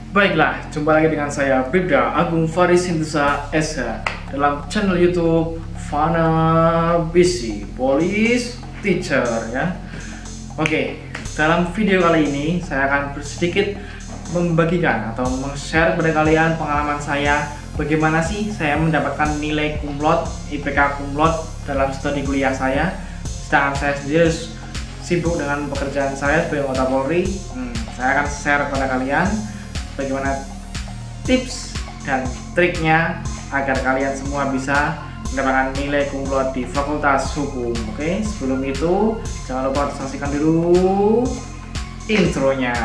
Baiklah, jumpa lagi dengan saya Bribda Agung Faris Sintusa SH dalam channel YouTube Fana BC Police Teacher ya. Oke, dalam video kali ini saya akan sedikit membagikan atau share kepada kalian pengalaman saya bagaimana sih saya mendapatkan nilai kumlot, IPK kumlot dalam studi kuliah saya. Sedangkan saya sendiri sibuk dengan pekerjaan saya sebagai anggota Polri. Saya akan share kepada kalian bagaimana tips dan triknya agar kalian semua bisa mendapatkan nilai kumlot di Fakultas Hukum. Oke, sebelum itu jangan lupa saksikan dulu intronya.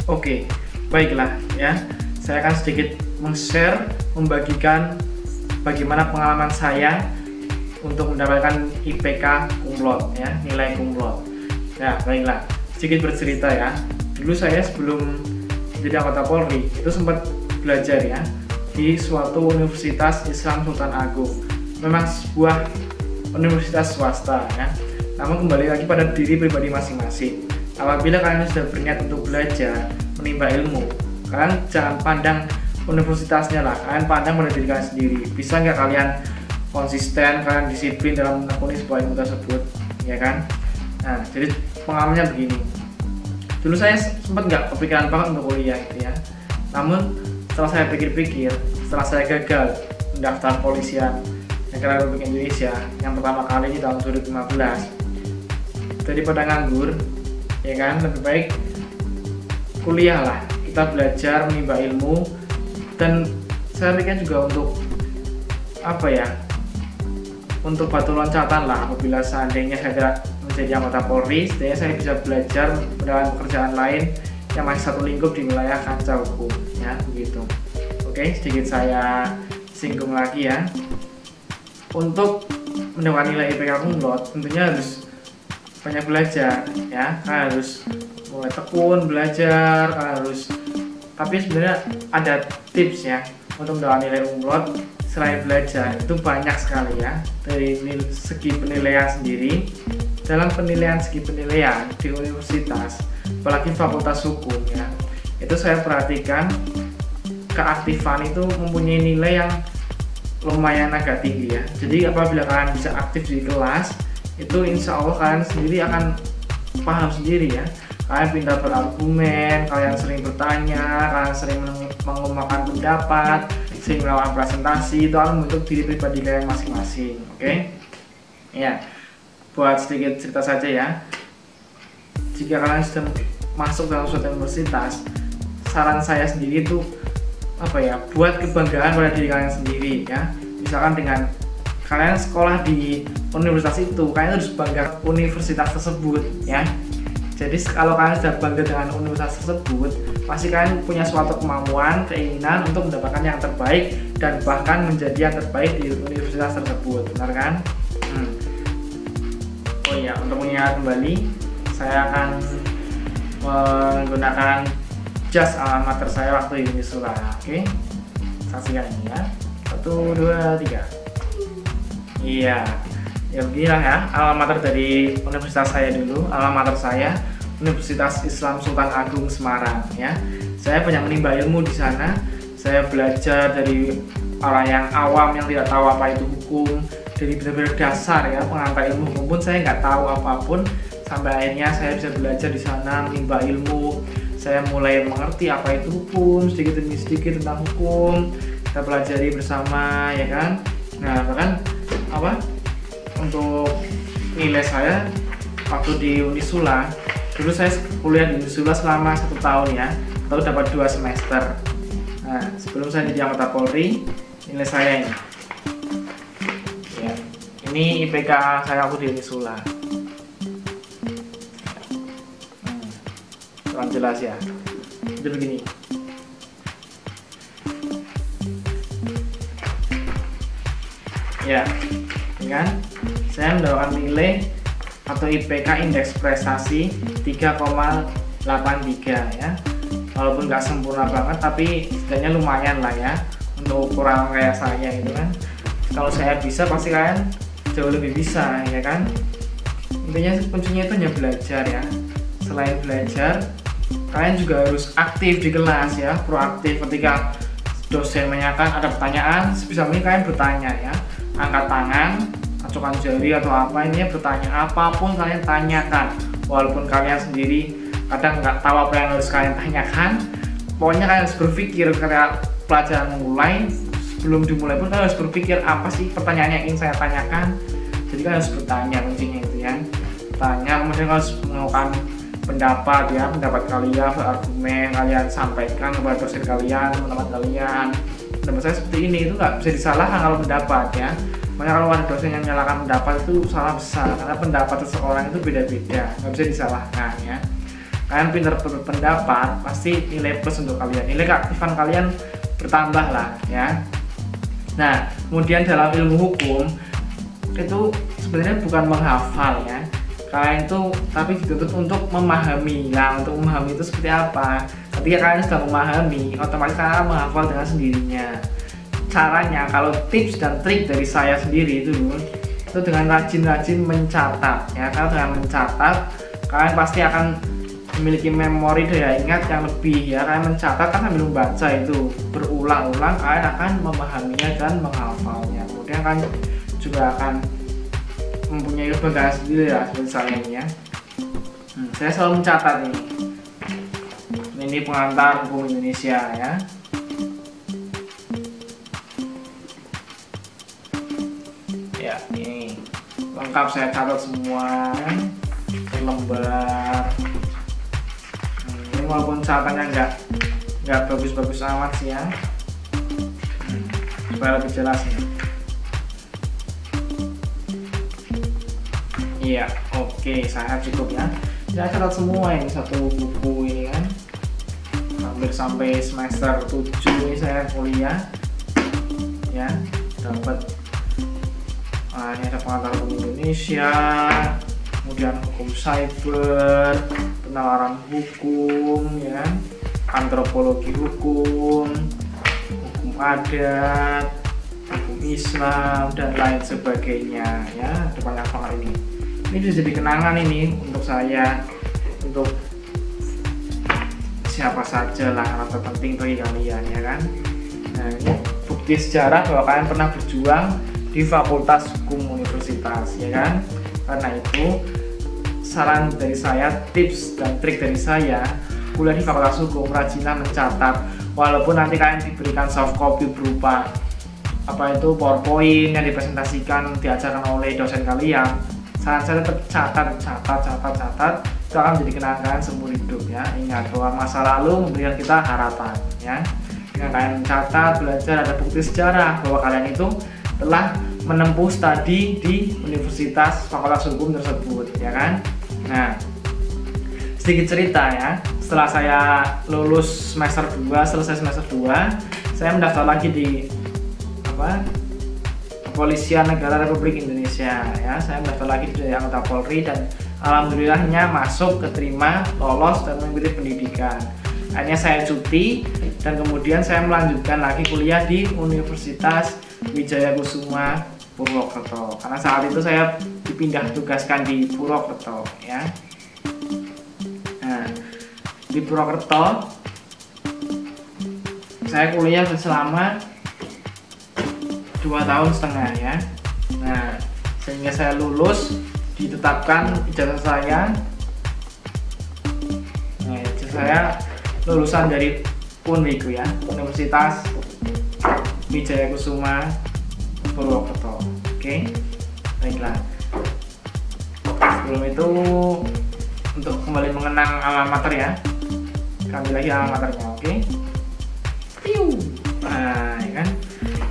Oke, baiklah ya. Saya akan sedikit men-share, membagikan bagaimana pengalaman saya untuk mendapatkan IPK kumlot ya, nilai kumlot. Ya, baiklah. Sedikit bercerita ya. Dulu saya sebelum jadi anggota Polri itu sempat belajar ya di suatu Universitas Islam Sultan Agung. Memang sebuah universitas swasta ya. Namun kembali lagi pada diri pribadi masing-masing. Apabila kalian sudah berniat untuk belajar, menimba ilmu, kalian jangan pandang universitasnya lah, kalian pandang pada diri kalian sendiri. Bisa nggak kalian konsisten, kalian disiplin dalam menekuni sebuah ilmu tersebut, ya kan? Nah, jadi pengalamannya begini. Dulu saya sempat nggak kepikiran banget untuk kuliah gitu ya. Namun setelah saya pikir-pikir, setelah saya gagal mendaftar polisian negara Republik Indonesia yang pertama kali di tahun 2015, daripada nganggur, ya kan, lebih baik kuliah lah, kita belajar menimba ilmu. Dan saya pikir juga untuk apa ya, untuk batu loncatan lah apabila seandainya saya menjadi anggota Polri, setidaknya saya bisa belajar mendapatkan pekerjaan lain yang masih satu lingkup di wilayah kancah hukum ya, begitu. Oke, sedikit saya singgung lagi ya. Untuk mendapatkan nilai IPK kumlot tentunya harus banyak belajar ya, kalian harus mulai tekun belajar, tapi sebenarnya ada tips ya untuk mendapatkan nilai kumlot. Selain belajar itu banyak sekali ya, dari segi penilaian sendiri. Dalam penilaian segi penilaian di universitas, apalagi Fakultas Hukum ya, itu saya perhatikan keaktifan itu mempunyai nilai yang lumayan agak tinggi ya. Jadi apabila kalian bisa aktif di kelas, itu insya Allah kalian sendiri akan paham sendiri ya. Kalian pintar berargumen, kalian sering bertanya, kalian sering mengemukakan pendapat, sering melakukan presentasi. Itu akan membentuk diri pribadi kalian masing-masing. Oke? Ya, buat sedikit cerita saja ya. Jika kalian sudah masuk dalam suatu universitas, saran saya sendiri itu apa ya, buat kebanggaan pada diri kalian sendiri ya. Misalkan dengan kalian sekolah di universitas itu, kalian harus bangga universitas tersebut ya. Jadi kalau kalian sudah bangga dengan universitas tersebut, pasti kalian punya suatu kemampuan, keinginan untuk mendapatkan yang terbaik dan bahkan menjadi yang terbaik di universitas tersebut, benar kan? Oh iya, untuk mengingat kembali, saya akan menggunakan jas alma mater saya waktu di Unisula. Oke, saksikan ini ya. 1, 2, 3. Iya, ya beginilah ya alma mater dari universitas saya dulu. Alma mater saya Universitas Islam Sultan Agung Semarang ya. Saya banyak menimba ilmu di sana. Saya belajar dari orang yang awam yang tidak tahu apa itu hukum, dari benar-benar dasar ya, pengantar ilmu hukum pun saya nggak tahu apapun, sampai akhirnya saya bisa belajar di sana menimba ilmu. Saya mulai mengerti apa itu hukum, sedikit demi sedikit tentang hukum kita pelajari bersama ya kan. Nah, bahkan apa, untuk nilai saya waktu di Unisula, dulu saya kuliah di Unisula selama 1 tahun ya, atau dapat 2 semester. Nah, sebelum saya jadi anggota Polri, nilai saya ini ya, ini IPK saya waktu di Unisula. Kurang jelas ya, itu begini ya, kan? Saya mendapatkan nilai atau IPK indeks prestasi 3,83 ya. Walaupun nggak sempurna banget tapi setidaknya lumayan lah ya untuk ukuran kayak saya itu kan. Kalau saya bisa pasti kalian jauh lebih bisa ya kan. Intinya kuncinya itu hanya belajar ya. Selain belajar, kalian juga harus aktif di kelas ya, proaktif. Ketika dosen menanyakan ada pertanyaan, sebisa mungkin kalian bertanya ya, angkat tangan, acungkan jari atau apa, ini bertanya apapun kalian tanyakan. Walaupun kalian sendiri kadang nggak tahu apa yang harus kalian tanyakan, pokoknya kalian harus berpikir ketika pelajaran mulai. Sebelum dimulai pun kalian harus berpikir apa sih pertanyaan yang ingin saya tanyakan. Jadi kalian harus bertanya, kuncinya itu ya, tanya. Kemudian kalian harus melakukan pendapat ya, pendapat kalian, argumen kalian sampaikan kepada dosen kalian, teman-teman kalian. Pendapat saya seperti ini, itu nggak bisa disalahkan kalau pendapat ya. Makanya kalau ada dosen yang menyalahkan pendapat itu salah besar, karena pendapat seseorang itu beda-beda, nggak bisa disalahkan ya. Kalian pintar berpendapat, pasti nilai plus untuk kalian, nilai keaktifan kalian bertambah lah ya. Nah, kemudian dalam ilmu hukum itu sebenarnya bukan menghafal ya. Kalian itu tapi dituntut untuk memahami. Nah, untuk memahami itu seperti apa? Ketika kalian sudah memahami, otomatis kalian menghafal dengan sendirinya. Caranya, kalau tips dan trik dari saya sendiri itu dengan rajin-rajin mencatat ya. Karena dengan mencatat, kalian pasti akan memiliki memori daya ingat yang lebih ya. Kalian mencatat kan sambil membaca itu berulang-ulang, kalian akan memahaminya dan menghafalnya. Kemudian kalian juga akan mempunyai kebanggaan sendiri ya, seperti saya ini ya. Saya selalu mencatat ini pengantar hukum Indonesia ya. Ya, ini lengkap saya catat semua lembar. Ini walaupun catatannya nggak bagus-bagus amat sih ya, supaya lebih jelas nih. Iya, oke, saya cukup ya. Saya catat semua ini satu buku ini kan. Hampir sampai semester 7 ini saya kuliah. Ya, dapat ini ada pengantar hukum Indonesia, kemudian hukum cyber, penalaran hukum ya, antropologi hukum, hukum adat, hukum Islam dan lain sebagainya ya. Ada banyak banget ini. Ini bisa jadi kenangan ini untuk saya, untuk siapa saja lah, karena terpenting bagi kalian ya kan. Nah, ini bukti sejarah bahwa kalian pernah berjuang di Fakultas Hukum Universitas ya kan. Karena itu saran dari saya, tips dan trik dari saya, kuliah di Fakultas Hukum rajinlah mencatat. Walaupun nanti kalian diberikan soft copy berupa apa itu PowerPoint yang dipresentasikan, diajarkan oleh dosen kalian, saran saya tetap catat, itu akan menjadi kenangan seumur hidup ya. Ingat bahwa masa lalu memberikan kita harapan ya. Dengan kalian mencatat, belajar, ada bukti sejarah bahwa kalian itu telah menempuh studi di Universitas Fakultas Hukum tersebut ya kan. Nah, sedikit cerita ya, setelah saya lulus semester 2, selesai semester 2, saya mendaftar lagi di Kepolisian Negara Republik Indonesia ya. Saya mendaftar lagi di anggota Polri dan alhamdulillahnya masuk, keterima, lolos dan mengikuti pendidikan. Akhirnya saya cuti dan kemudian saya melanjutkan lagi kuliah di Universitas Wijaya Kusuma Purwokerto, karena saat itu saya dipindah tugaskan di Purwokerto ya. Nah, di Purwokerto saya kuliah selama 2,5 tahun ya. Nah, sehingga saya lulus, ditetapkan ijazah saya. Nah, ijazah saya lulusan dari UNWIKU ya, Universitas Wijaya Kusuma Purwokerto. Oke, baiklah. Sebelum itu, untuk kembali mengenang alma mater ya, kami lagi alma maternya. Oke. Nah, ya kan,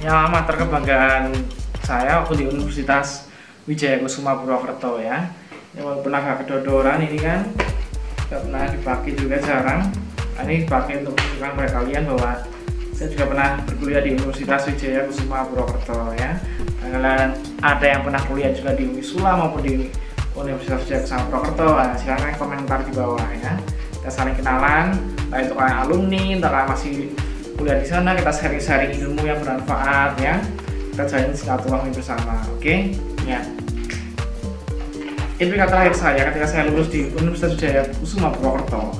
ini alma mater kebanggaan saya waktu di Universitas Wijaya Kusuma Purwokerto ya. Ini walaupun agak kedodoran ini kan, tidak pernah dipakai juga, jarang. Ini dipakai untuk menunjukkan kepada kalian bahwa saya juga pernah berkuliah di Universitas Wijaya Kusuma Purwokerto ya. Kalian ada yang pernah kuliah juga di Unisula maupun di Universitas Wijaya Kusuma Purwokerto. Nah, silahkan komentar di bawah ya. Kita saling kenalan, entah itu kalian alumni, entah kalian masih kuliah di sana, kita sharing-sharing ilmu yang bermanfaat ya. Kita jalin silaturahmi bersama, oke? Ya. IPK terakhir saya ketika saya lulus di Universitas Wijaya Kusuma Purwokerto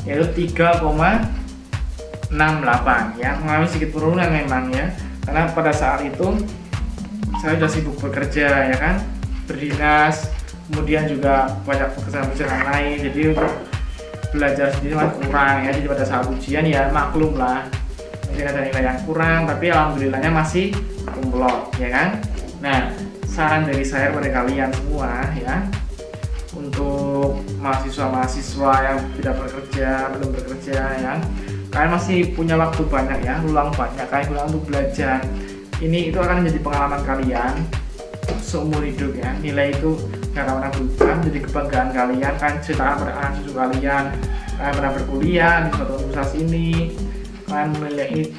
yaitu 3,68 ya, mengalami sedikit penurunan memang ya, karena pada saat itu saya sudah sibuk bekerja ya kan, berdinas, kemudian juga banyak pekerjaan-pekerjaan lain, jadi untuk belajar sendiri masih kurang ya. Jadi pada saat ujian ya maklum lah, mungkin ada nilai yang kurang, tapi alhamdulillahnya masih kumlot ya kan. Nah, saran dari saya kepada kalian semua ya, untuk mahasiswa-mahasiswa yang tidak bekerja, belum bekerja ya, kalian masih punya waktu banyak ya, luang banyak, kalian luang untuk belajar. Ini itu akan menjadi pengalaman kalian seumur hidup ya. Nilai itu gak akan pernah berubah, menjadi kebanggaan kalian. Kalian ceritakan pada anak cucu kalian pernah berkuliah di suatu universitas ini, kalian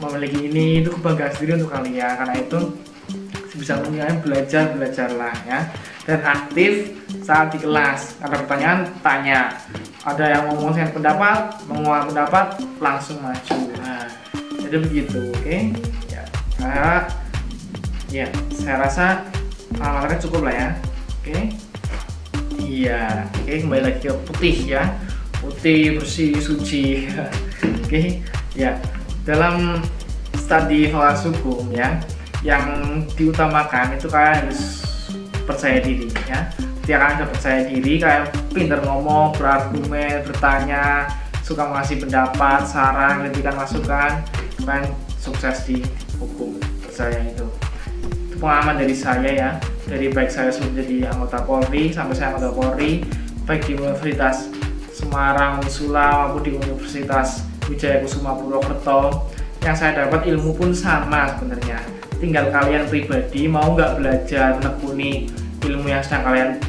memiliki ini, itu kebanggaan sendiri untuk kalian. Karena itu bisa kalian belajarlah ya, dan aktif saat di kelas. Ada pertanyaan, tanya. Ada yang ngomong dengan pendapat, mengeluarkan pendapat, langsung maju. Nah, jadi begitu, oke? Ya, saya rasa alamatnya cukup lah ya, oke? Iya, oke, kembali lagi ke putih ya, putih, bersih, suci. Oke, ya, dalam studi fakultas hukum ya, yang diutamakan itu kalian harus percaya diri ya. Ketika kalian sudah percaya diri, kalian pintar ngomong, berargumen, bertanya, suka mengasih pendapat, saran, kritikan, masukan, kalian sukses di hukum. Percaya itu pengalaman dari saya ya, dari baik saya sebelum jadi anggota Polri sampai saya anggota Polri, baik di Universitas Semarang, Unisula maupun di Universitas Wijaya Kusuma Purwokerto. Yang saya dapat ilmu pun sama sebenarnya. Tinggal kalian pribadi mau nggak belajar menekuni ilmu yang sedang kalian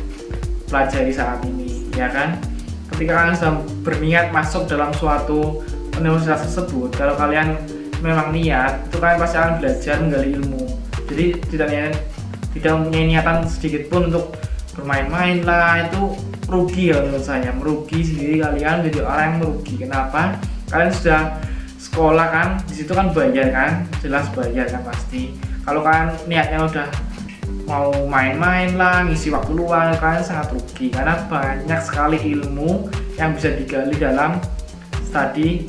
pelajari saat ini, ya kan? Ketika kalian sedang berniat masuk dalam suatu universitas tersebut, kalau kalian memang niat, itu kalian pasti akan belajar menggali ilmu. Jadi tidak mempunyai niatan sedikit pun untuk bermain-main lah, itu merugi ya menurut saya, merugi sendiri kalian, jadi orang yang merugi. Kenapa? Kalian sudah sekolah kan, di situ kan bayar kan, jelas bayar kan pasti. Kalau kalian niatnya udah mau main-main lah, ngisi waktu luang, kalian sangat rugi karena banyak sekali ilmu yang bisa digali dalam studi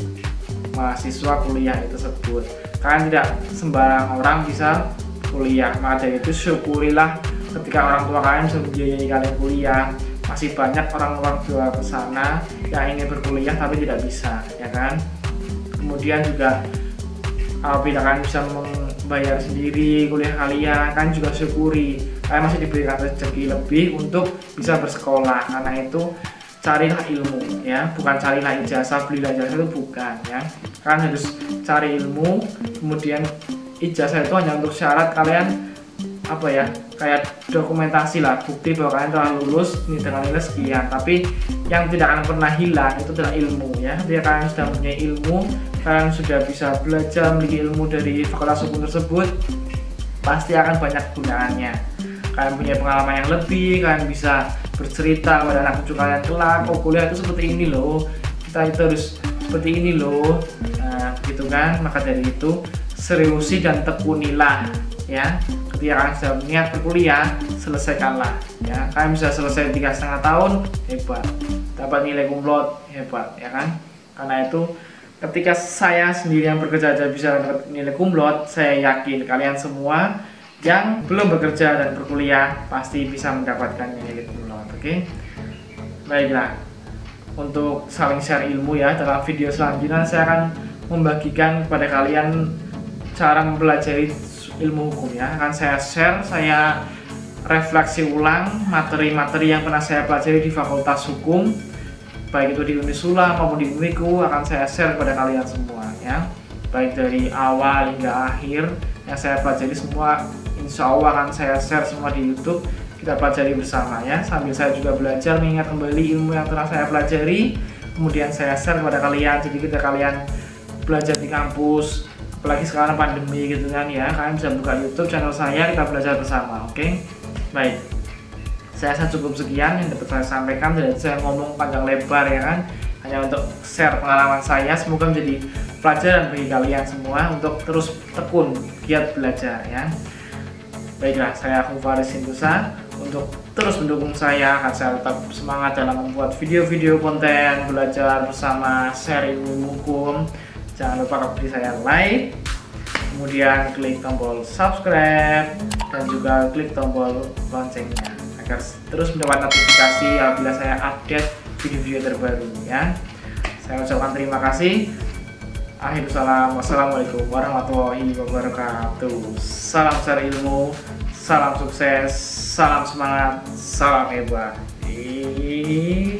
mahasiswa kuliah itu tersebut. Kalian tidak sembarang orang bisa kuliah, maka dari itu syukurilah ketika orang tua kalian bisa membiayai kalian kuliah. Masih banyak orang-orang di luar sana yang ingin berkuliah tapi tidak bisa, ya kan? Kemudian juga apabila kalian bisa membayar sendiri kuliah kalian, kan juga syukuri kalian masih diberikan rezeki lebih untuk bisa bersekolah. Karena itu carilah ilmu ya, bukan carilah ijazah, belilah ijazah, itu bukan ya. Kalian harus cari ilmu, kemudian ijazah itu hanya untuk syarat kalian apa ya, kayak dokumentasi lah, bukti bahwa kalian telah lulus ini dengan nilai sekian. Tapi yang tidak akan pernah hilang itu adalah ilmu ya. Ketika kalian sudah punya ilmu, kalian sudah bisa belajar memiliki ilmu dari fakultas hukum tersebut, pasti akan banyak gunaannya. Kalian punya pengalaman yang lebih, kalian bisa bercerita kepada anak cucu kalian kelak, oh kuliah itu seperti ini loh, kita itu harus seperti ini loh. Nah gitu kan, maka dari itu seriusi dan tekunilah ya. Ketika kalian sudah niat berkuliah, selesaikanlah ya. Kalian bisa selesai 3,5 tahun, hebat, dapat nilai kumlot, hebat ya kan. Karena itu ketika saya sendiri yang bekerja aja bisa dapat nilai kumlot, saya yakin kalian semua yang belum bekerja dan berkuliah pasti bisa mendapatkan nilai kumlot. Oke, baiklah, untuk saling share ilmu ya, dalam video selanjutnya saya akan membagikan kepada kalian cara mempelajari ilmu hukum ya. Akan saya share, saya refleksi ulang materi-materi yang pernah saya pelajari di Fakultas Hukum, baik itu di Unisula maupun di Uniku, akan saya share kepada kalian semua ya. Baik dari awal hingga akhir yang saya pelajari semua, insya Allah akan saya share semua di YouTube. Kita pelajari bersama ya, sambil saya juga belajar mengingat kembali ilmu yang telah saya pelajari, kemudian saya share kepada kalian. Jadi ketika kalian belajar di kampus, apalagi sekarang pandemi gitu kan ya, kalian bisa buka YouTube channel saya, kita belajar bersama. Oke, baik, Saya rasa cukup sekian yang dapat saya sampaikan, tidak saya ngomong panjang lebar ya kan, hanya untuk share pengalaman saya. Semoga menjadi pelajaran bagi kalian semua untuk terus tekun giat belajar ya. Baiklah, saya Faris Sintusa, untuk terus mendukung saya agar saya tetap semangat dalam membuat video-video konten belajar bersama, share ilmu hukum. Jangan lupa beri saya like, kemudian klik tombol subscribe dan juga klik tombol loncengnya agar terus mendapat notifikasi apabila saya update video-video terbaru ya. Saya ucapkan terima kasih. Akhirul salam, wassalamualaikum warahmatullahi wabarakatuh. Salam share ilmu, salam sukses, salam semangat, salam hebat. Iya.